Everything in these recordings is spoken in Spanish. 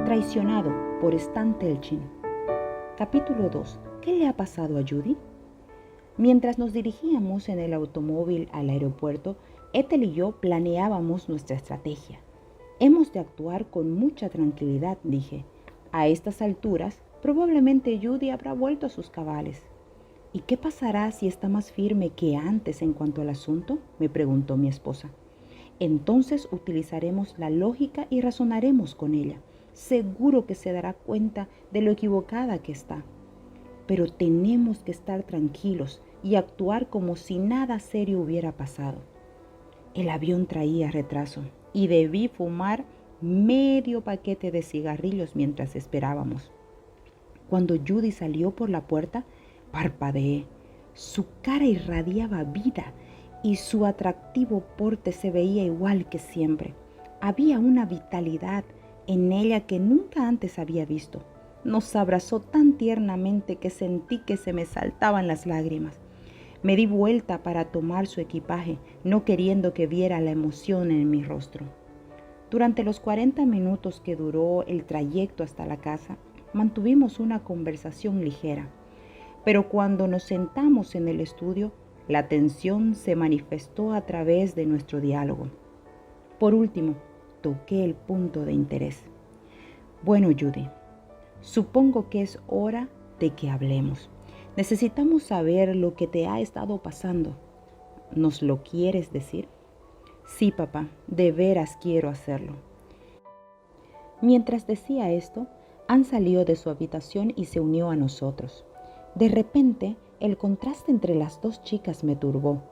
Traicionado por Stan Telchin. Capítulo 2. ¿Qué le ha pasado a Judy? Mientras nos dirigíamos en el automóvil al aeropuerto, Ethel y yo planeábamos nuestra estrategia. Hemos de actuar con mucha tranquilidad, dije. A estas alturas, probablemente Judy habrá vuelto a sus cabales. ¿Y qué pasará si está más firme que antes en cuanto al asunto?, me preguntó mi esposa. Entonces utilizaremos la lógica y razonaremos con ella. Seguro que se dará cuenta de lo equivocada que está. Pero tenemos que estar tranquilos y actuar como si nada serio hubiera pasado. El avión traía retraso y debí fumar medio paquete de cigarrillos mientras esperábamos. Cuando Judy salió por la puerta, parpadeé. Su cara irradiaba vida y su atractivo porte se veía igual que siempre. Había una vitalidad en ella que nunca antes había visto. Nos abrazó tan tiernamente que sentí que se me saltaban las lágrimas. Me di vuelta para tomar su equipaje, no queriendo que viera la emoción en mi rostro. Durante los 40 minutos que duró el trayecto hasta la casa, mantuvimos una conversación ligera. Pero cuando nos sentamos en el estudio, la tensión se manifestó a través de nuestro diálogo. Por último, toqué el punto de interés. Bueno, Judy, supongo que es hora de que hablemos. Necesitamos saber lo que te ha estado pasando. ¿Nos lo quieres decir? Sí, papá, de veras quiero hacerlo. Mientras decía esto, Ann salió de su habitación y se unió a nosotros. De repente, el contraste entre las dos chicas me turbó.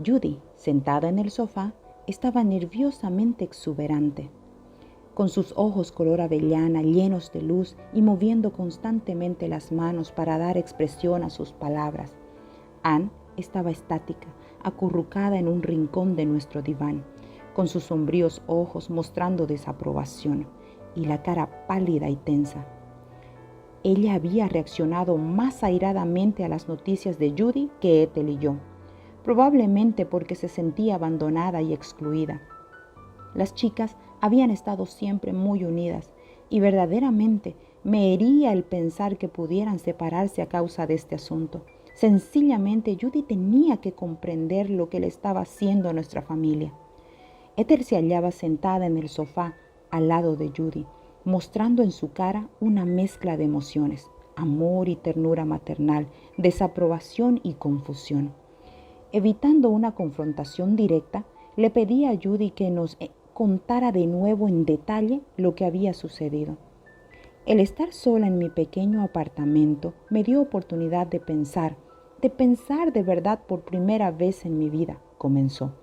Judy, sentada en el sofá, estaba nerviosamente exuberante, con sus ojos color avellana llenos de luz y moviendo constantemente las manos para dar expresión a sus palabras. Ann estaba estática, acurrucada en un rincón de nuestro diván, con sus sombríos ojos mostrando desaprobación y la cara pálida y tensa. Ella había reaccionado más airadamente a las noticias de Judy que Ethel y yo, probablemente porque se sentía abandonada y excluida. Las chicas habían estado siempre muy unidas y verdaderamente me hería el pensar que pudieran separarse a causa de este asunto. Sencillamente Judy tenía que comprender lo que le estaba haciendo a nuestra familia. Ethel se hallaba sentada en el sofá al lado de Judy, mostrando en su cara una mezcla de emociones, amor y ternura maternal, desaprobación y confusión. Evitando una confrontación directa, le pedí a Judy que nos contara de nuevo en detalle lo que había sucedido. El estar sola en mi pequeño apartamento me dio oportunidad de pensar de verdad por primera vez en mi vida, comenzó.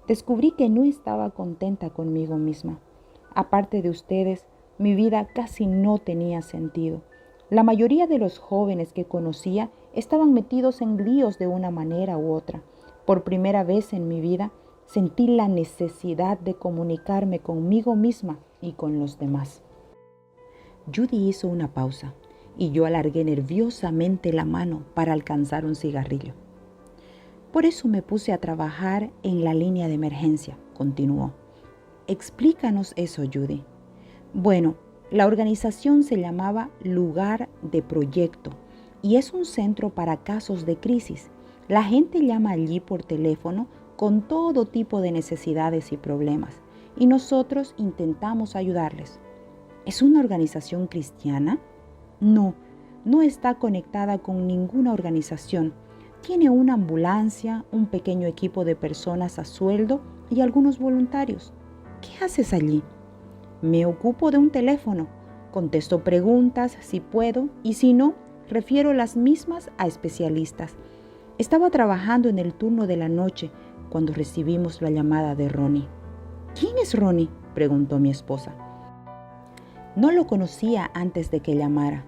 Descubrí que no estaba contenta conmigo misma. Aparte de ustedes, mi vida casi no tenía sentido. La mayoría de los jóvenes que conocía estaban metidos en líos de una manera u otra. Por primera vez en mi vida sentí la necesidad de comunicarme conmigo misma y con los demás. Judy hizo una pausa y yo alargué nerviosamente la mano para alcanzar un cigarrillo. Por eso me puse a trabajar en la línea de emergencia, continuó. Explícanos eso, Judy. Bueno, la organización se llamaba Lugar de Proyecto y es un centro para casos de crisis. La gente llama allí por teléfono con todo tipo de necesidades y problemas y nosotros intentamos ayudarles. ¿Es una organización cristiana? No, no está conectada con ninguna organización. Tiene una ambulancia, un pequeño equipo de personas a sueldo y algunos voluntarios. ¿Qué haces allí? Me ocupo de un teléfono, contesto preguntas si puedo y si no, refiero las mismas a especialistas. Estaba trabajando en el turno de la noche cuando recibimos la llamada de Ronnie. ¿Quién es Ronnie?, preguntó mi esposa. No lo conocía antes de que llamara.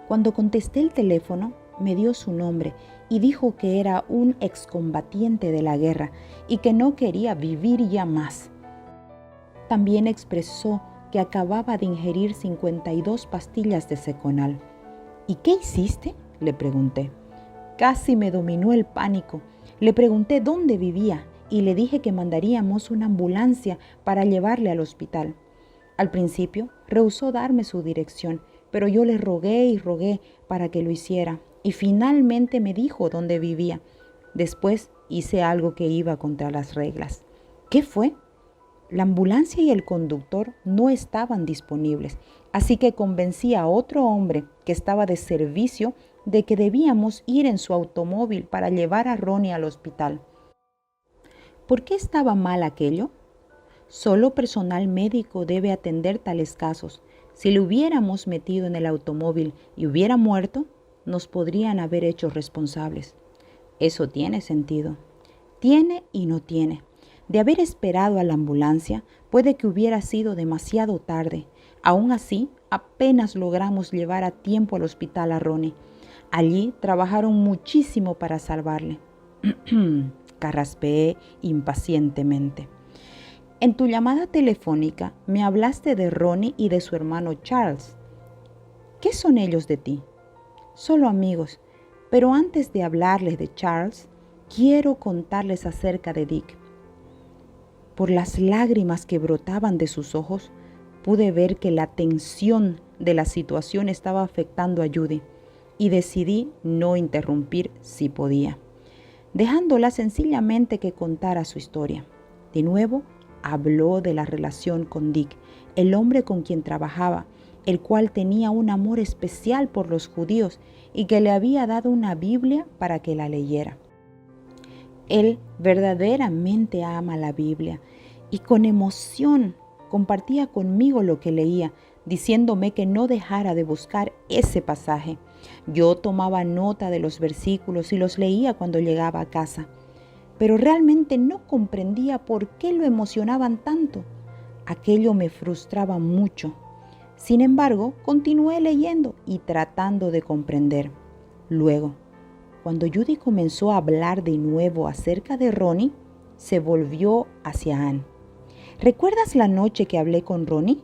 Cuando contesté el teléfono, me dio su nombre y dijo que era un excombatiente de la guerra y que no quería vivir ya más. También expresó que acababa de ingerir 52 pastillas de Seconal. ¿Y qué hiciste?, le pregunté. Casi me dominó el pánico. Le pregunté dónde vivía y le dije que mandaríamos una ambulancia para llevarle al hospital. Al principio rehusó darme su dirección, pero yo le rogué y rogué para que lo hiciera, y finalmente me dijo dónde vivía. Después hice algo que iba contra las reglas. ¿Qué fue? La ambulancia y el conductor no estaban disponibles, así que convencí a otro hombre que estaba de servicio de que debíamos ir en su automóvil para llevar a Ronnie al hospital. ¿Por qué estaba mal aquello? Solo personal médico debe atender tales casos. Si lo hubiéramos metido en el automóvil y hubiera muerto, nos podrían haber hecho responsables. Eso tiene sentido. Tiene y no tiene. De haber esperado a la ambulancia, puede que hubiera sido demasiado tarde. Aún así, apenas logramos llevar a tiempo al hospital a Ronnie. Allí trabajaron muchísimo para salvarle. Carraspeé impacientemente. En tu llamada telefónica me hablaste de Ronnie y de su hermano Charles. ¿Qué son ellos de ti? Solo amigos, pero antes de hablarles de Charles, quiero contarles acerca de Dick. Por las lágrimas que brotaban de sus ojos, pude ver que la tensión de la situación estaba afectando a Judy y decidí no interrumpir si podía, dejándola sencillamente que contara su historia. De nuevo, habló de la relación con Dick, el hombre con quien trabajaba, el cual tenía un amor especial por los judíos y que le había dado una Biblia para que la leyera. Él verdaderamente ama la Biblia y con emoción compartía conmigo lo que leía, diciéndome que no dejara de buscar ese pasaje. Yo tomaba nota de los versículos y los leía cuando llegaba a casa, pero realmente no comprendía por qué lo emocionaban tanto. Aquello me frustraba mucho. Sin embargo, continué leyendo y tratando de comprender. Luego, cuando Judy comenzó a hablar de nuevo acerca de Ronnie, se volvió hacia Anne. ¿Recuerdas la noche que hablé con Ronnie?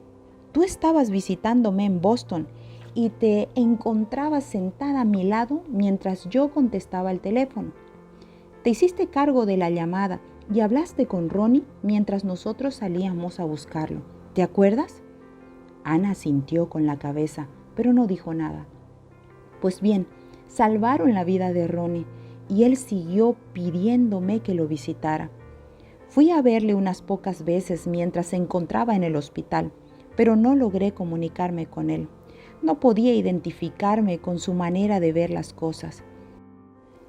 Tú estabas visitándome en Boston y te encontrabas sentada a mi lado mientras yo contestaba el teléfono. Te hiciste cargo de la llamada y hablaste con Ronnie mientras nosotros salíamos a buscarlo. ¿Te acuerdas? Ana asintió con la cabeza, pero no dijo nada. Pues bien, salvaron la vida de Ronnie y él siguió pidiéndome que lo visitara. Fui a verle unas pocas veces mientras se encontraba en el hospital, pero no logré comunicarme con él. No podía identificarme con su manera de ver las cosas.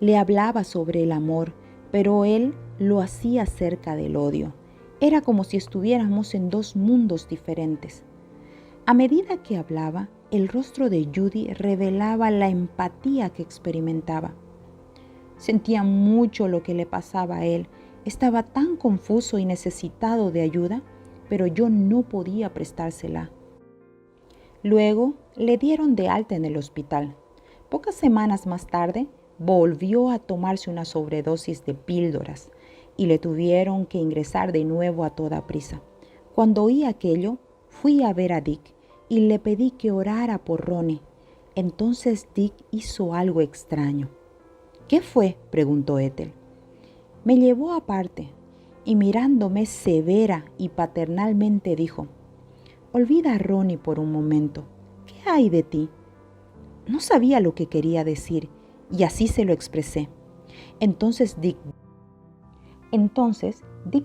Le hablaba sobre el amor, pero él lo hacía acerca del odio. Era como si estuviéramos en dos mundos diferentes. A medida que hablaba, el rostro de Judy revelaba la empatía que experimentaba. Sentía mucho lo que le pasaba a él. Estaba tan confuso y necesitado de ayuda, pero yo no podía prestársela. Luego le dieron de alta en el hospital. Pocas semanas más tarde, volvió a tomarse una sobredosis de píldoras y le tuvieron que ingresar de nuevo a toda prisa. Cuando oí aquello, fui a ver a Dick y le pedí que orara por Ronnie. Entonces Dick hizo algo extraño. ¿Qué fue?, preguntó Ethel. Me llevó aparte y mirándome severa y paternalmente dijo: olvida a Ronnie por un momento. ¿Qué hay de ti? No sabía lo que quería decir y así se lo expresé. Entonces Dick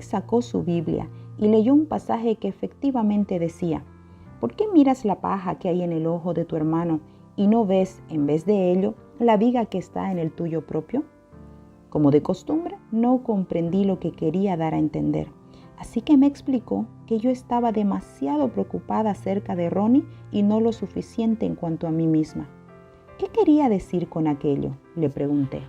sacó su Biblia y leyó un pasaje que efectivamente decía: ¿por qué miras la paja que hay en el ojo de tu hermano y no ves, en vez de ello, la viga que está en el tuyo propio? Como de costumbre, no comprendí lo que quería dar a entender, así que me explicó que yo estaba demasiado preocupada acerca de Ronnie y no lo suficiente en cuanto a mí misma. ¿Qué quería decir con aquello?, le pregunté.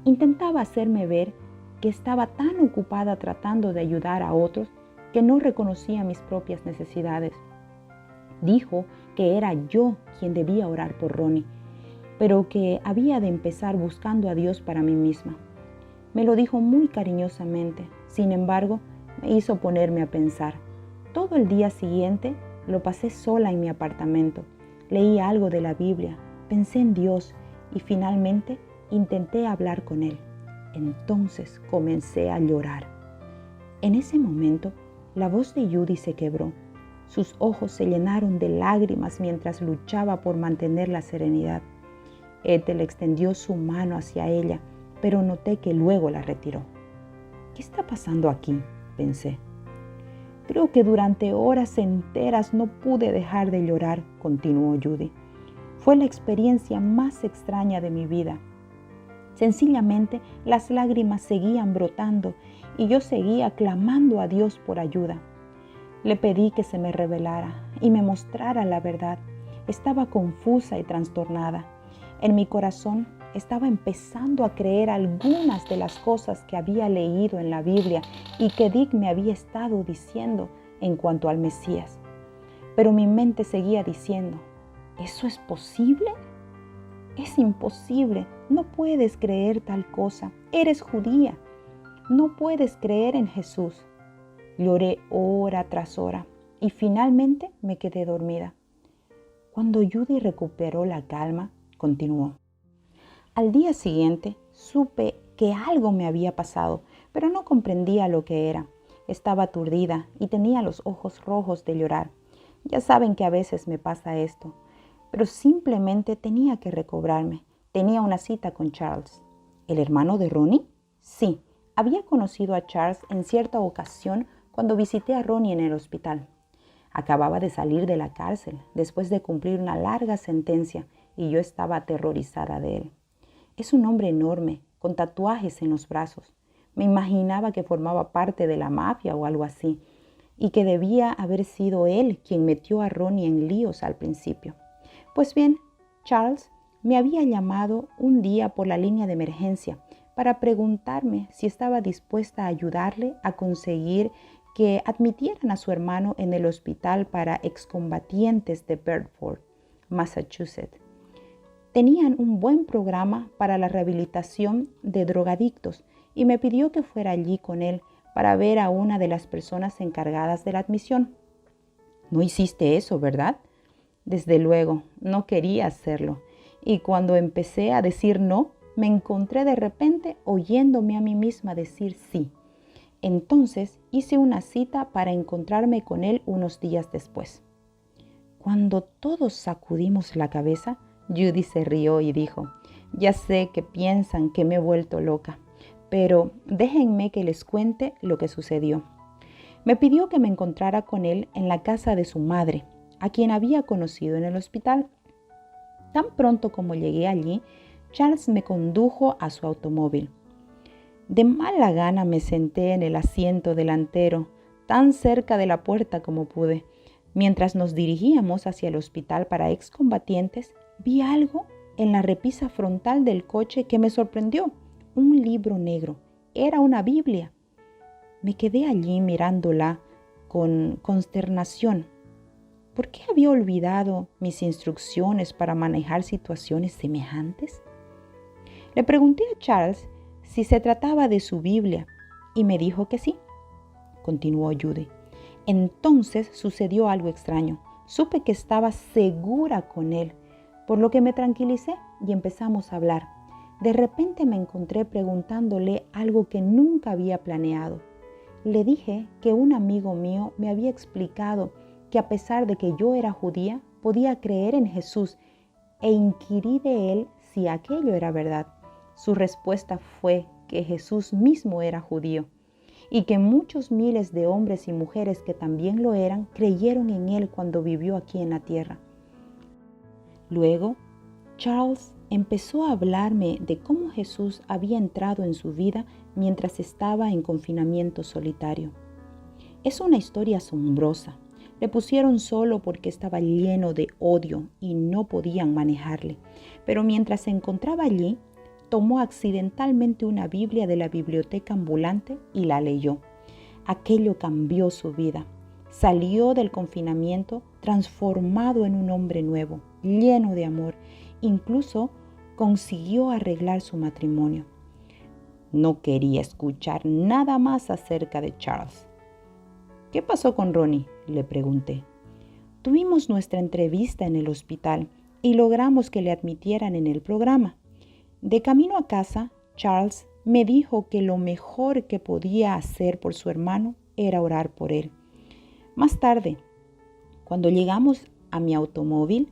Intentaba hacerme ver que estaba tan ocupada tratando de ayudar a otros que no reconocía mis propias necesidades. Dijo que era yo quien debía orar por Ronnie, pero que había de empezar buscando a Dios para mí misma. Me lo dijo muy cariñosamente, sin embargo, me hizo ponerme a pensar. Todo el día siguiente lo pasé sola en mi apartamento. Leí algo de la Biblia, pensé en Dios y finalmente intenté hablar con Él. Entonces comencé a llorar. En ese momento, la voz de Judy se quebró. Sus ojos se llenaron de lágrimas mientras luchaba por mantener la serenidad. Ethel extendió su mano hacia ella, pero noté que luego la retiró. ¿Qué está pasando aquí?, pensé. Creo que durante horas enteras no pude dejar de llorar, continuó Judy. Fue la experiencia más extraña de mi vida. Sencillamente, las lágrimas seguían brotando y yo seguía clamando a Dios por ayuda. Le pedí que se me revelara y me mostrara la verdad. Estaba confusa y trastornada. En mi corazón estaba empezando a creer algunas de las cosas que había leído en la Biblia y que Dick me había estado diciendo en cuanto al Mesías. Pero mi mente seguía diciendo, ¿eso es posible? Es imposible, no puedes creer tal cosa, eres judía, no puedes creer en Jesús. Lloré hora tras hora y finalmente me quedé dormida. Cuando Judy recuperó la calma, continuó. Al día siguiente supe que algo me había pasado, pero no comprendía lo que era. Estaba aturdida y tenía los ojos rojos de llorar. Ya saben que a veces me pasa esto, pero simplemente tenía que recobrarme. Tenía una cita con Charles. ¿El hermano de Ronnie? Sí, había conocido a Charles en cierta ocasión cuando visité a Ronnie en el hospital. Acababa de salir de la cárcel después de cumplir una larga sentencia y yo estaba aterrorizada de él. Es un hombre enorme, con tatuajes en los brazos. Me imaginaba que formaba parte de la mafia o algo así, y que debía haber sido él quien metió a Ronnie en líos al principio. Pues bien, Charles me había llamado un día por la línea de emergencia para preguntarme si estaba dispuesta a ayudarle a conseguir que admitieran a su hermano en el hospital para excombatientes de Bedford, Massachusetts. Tenían un buen programa para la rehabilitación de drogadictos y me pidió que fuera allí con él para ver a una de las personas encargadas de la admisión. No hiciste eso, ¿verdad? Desde luego, no quería hacerlo. Y cuando empecé a decir no, me encontré de repente oyéndome a mí misma decir sí. Entonces hice una cita para encontrarme con él unos días después. Cuando todos sacudimos la cabeza, Judy se rió y dijo, ya sé que piensan que me he vuelto loca, pero déjenme que les cuente lo que sucedió. Me pidió que me encontrara con él en la casa de su madre, a quien había conocido en el hospital. Tan pronto como llegué allí, Charles me condujo a su automóvil. De mala gana me senté en el asiento delantero, tan cerca de la puerta como pude. Mientras nos dirigíamos hacia el hospital para excombatientes, vi algo en la repisa frontal del coche que me sorprendió. Un libro negro. Era una Biblia. Me quedé allí mirándola con consternación. ¿Por qué había olvidado mis instrucciones para manejar situaciones semejantes? Le pregunté a Charles si se trataba de su Biblia y me dijo que sí. Continuó Judy. Entonces sucedió algo extraño. Supe que estaba segura con él, por lo que me tranquilicé y empezamos a hablar. De repente me encontré preguntándole algo que nunca había planeado. Le dije que un amigo mío me había explicado que a pesar de que yo era judía, podía creer en Jesús e inquirí de él si aquello era verdad. Su respuesta fue que Jesús mismo era judío y que muchos miles de hombres y mujeres que también lo eran creyeron en él cuando vivió aquí en la tierra. Luego, Charles empezó a hablarme de cómo Jesús había entrado en su vida mientras estaba en confinamiento solitario. Es una historia asombrosa. Le pusieron solo porque estaba lleno de odio y no podían manejarle. Pero mientras se encontraba allí, tomó accidentalmente una Biblia de la biblioteca ambulante y la leyó. Aquello cambió su vida. Salió del confinamiento transformado en un hombre nuevo, lleno de amor. Incluso consiguió arreglar su matrimonio. No quería escuchar nada más acerca de Charles. ¿Qué pasó con Ronnie?, le pregunté. Tuvimos nuestra entrevista en el hospital y logramos que le admitieran en el programa. De camino a casa, Charles me dijo que lo mejor que podía hacer por su hermano era orar por él. Más tarde, Cuando llegamos a mi automóvil,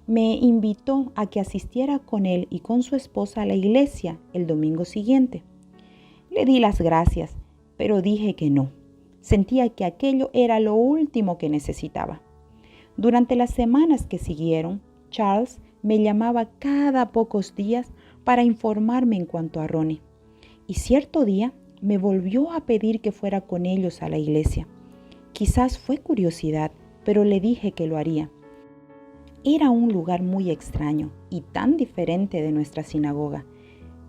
me invitó a que asistiera con él y con su esposa a la iglesia el domingo siguiente. Le di las gracias, pero dije que no. Sentía que aquello era lo último que necesitaba. Durante las semanas que siguieron, Charles me llamaba cada pocos días para informarme en cuanto a Ronnie. Y cierto día me volvió a pedir que fuera con ellos a la iglesia. Quizás fue curiosidad, pero le dije que lo haría. Era un lugar muy extraño y tan diferente de nuestra sinagoga,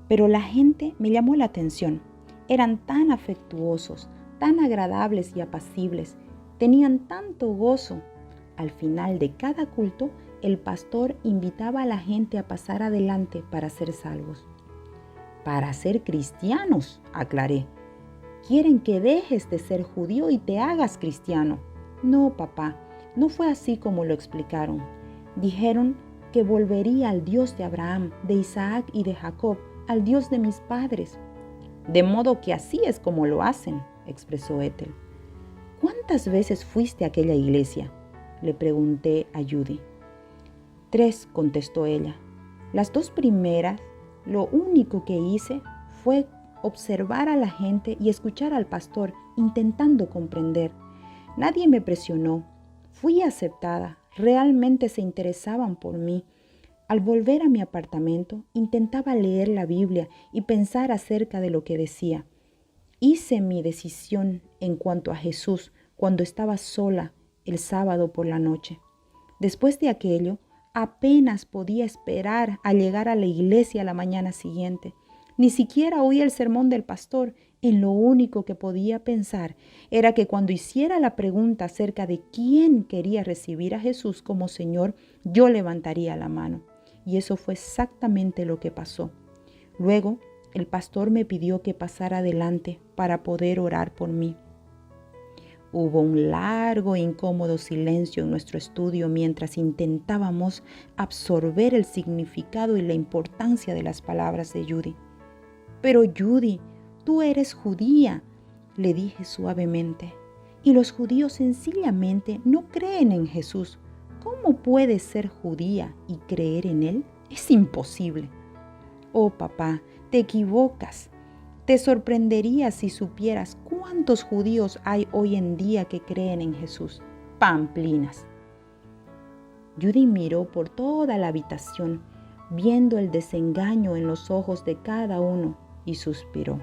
pero la gente me llamó la atención. Eran tan afectuosos, tan agradables y apacibles, tenían tanto gozo. Al final de cada culto, el pastor invitaba a la gente a pasar adelante para ser salvos. Para ser cristianos, aclaré. Quieren que dejes de ser judío y te hagas cristiano. No, papá, no fue así como lo explicaron. Dijeron que volvería al Dios de Abraham, de Isaac y de Jacob, al Dios de mis padres. De modo que así es como lo hacen, expresó Ethel. ¿Cuántas veces fuiste a aquella iglesia?, le pregunté a Judy. 3, contestó ella. Las 2 primeras, lo único que hice fue observar a la gente y escuchar al pastor, intentando comprender. Nadie me presionó. Fui aceptada. Realmente se interesaban por mí. Al volver a mi apartamento, intentaba leer la Biblia y pensar acerca de lo que decía. Hice mi decisión en cuanto a Jesús cuando estaba sola el sábado por la noche. Después de aquello, apenas podía esperar a llegar a la iglesia la mañana siguiente. Ni siquiera oí el sermón del pastor. En lo único que podía pensar era que cuando hiciera la pregunta acerca de quién quería recibir a Jesús como Señor, yo levantaría la mano. Y eso fue exactamente lo que pasó. Luego, el pastor me pidió que pasara adelante para poder orar por mí. Hubo un largo e incómodo silencio en nuestro estudio mientras intentábamos absorber el significado y la importancia de las palabras de Judy. Pero Judy, tú eres judía, le dije suavemente, y los judíos sencillamente no creen en Jesús. ¿Cómo puedes ser judía y creer en Él? Es imposible. Oh, papá, te equivocas. Te sorprendería si supieras cuántos judíos hay hoy en día que creen en Jesús. Pamplinas. Judy miró por toda la habitación, viendo el desengaño en los ojos de cada uno, y suspiró.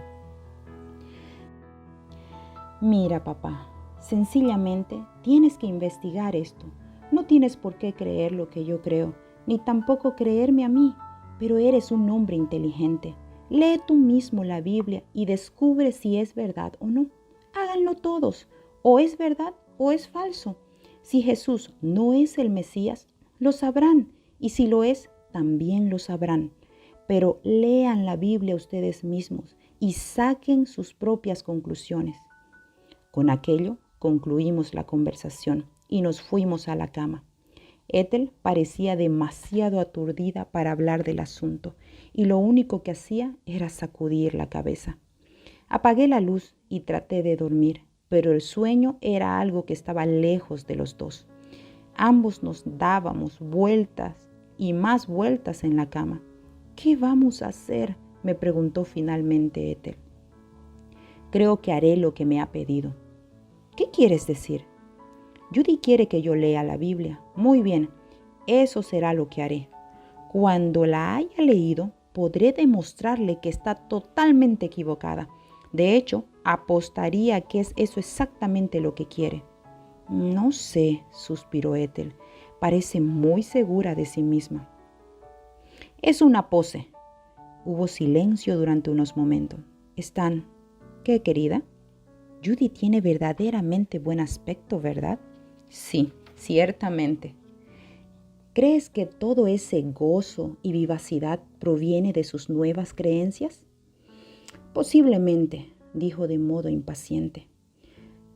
Mira, papá, sencillamente tienes que investigar esto. No tienes por qué creer lo que yo creo, ni tampoco creerme a mí, pero eres un hombre inteligente. Lee tú mismo la Biblia y descubre si es verdad o no. Háganlo todos, o es verdad o es falso. Si Jesús no es el Mesías, lo sabrán, y si lo es, también lo sabrán. Pero lean la Biblia ustedes mismos y saquen sus propias conclusiones. Con aquello concluimos la conversación y nos fuimos a la cama. Ethel parecía demasiado aturdida para hablar del asunto y lo único que hacía era sacudir la cabeza. Apagué la luz y traté de dormir, pero el sueño era algo que estaba lejos de los dos. Ambos nos dábamos vueltas y más vueltas en la cama. ¿Qué vamos a hacer?, me preguntó finalmente Ethel. Creo que haré lo que me ha pedido. ¿Qué quieres decir? Judy quiere que yo lea la Biblia. Muy bien, eso será lo que haré. Cuando la haya leído, podré demostrarle que está totalmente equivocada. De hecho, apostaría que es eso exactamente lo que quiere. No sé, suspiró Ethel. Parece muy segura de sí misma. Es una pose. Hubo silencio durante unos momentos. Stan, ¿qué, querida? Judy tiene verdaderamente buen aspecto, ¿verdad? Sí, ciertamente. ¿Crees que todo ese gozo y vivacidad proviene de sus nuevas creencias? Posiblemente, dijo de modo impaciente.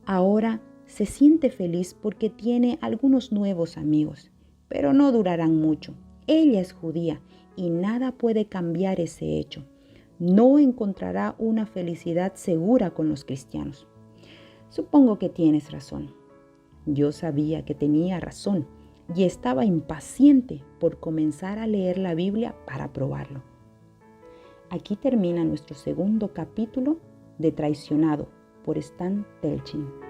Ahora se siente feliz porque tiene algunos nuevos amigos, pero no durarán mucho. Ella es judía y nada puede cambiar ese hecho. No encontrará una felicidad segura con los cristianos. Supongo que tienes razón. Yo sabía que tenía razón y estaba impaciente por comenzar a leer la Biblia para probarlo. Aquí termina nuestro segundo capítulo de Traicionado por Stan Telchin.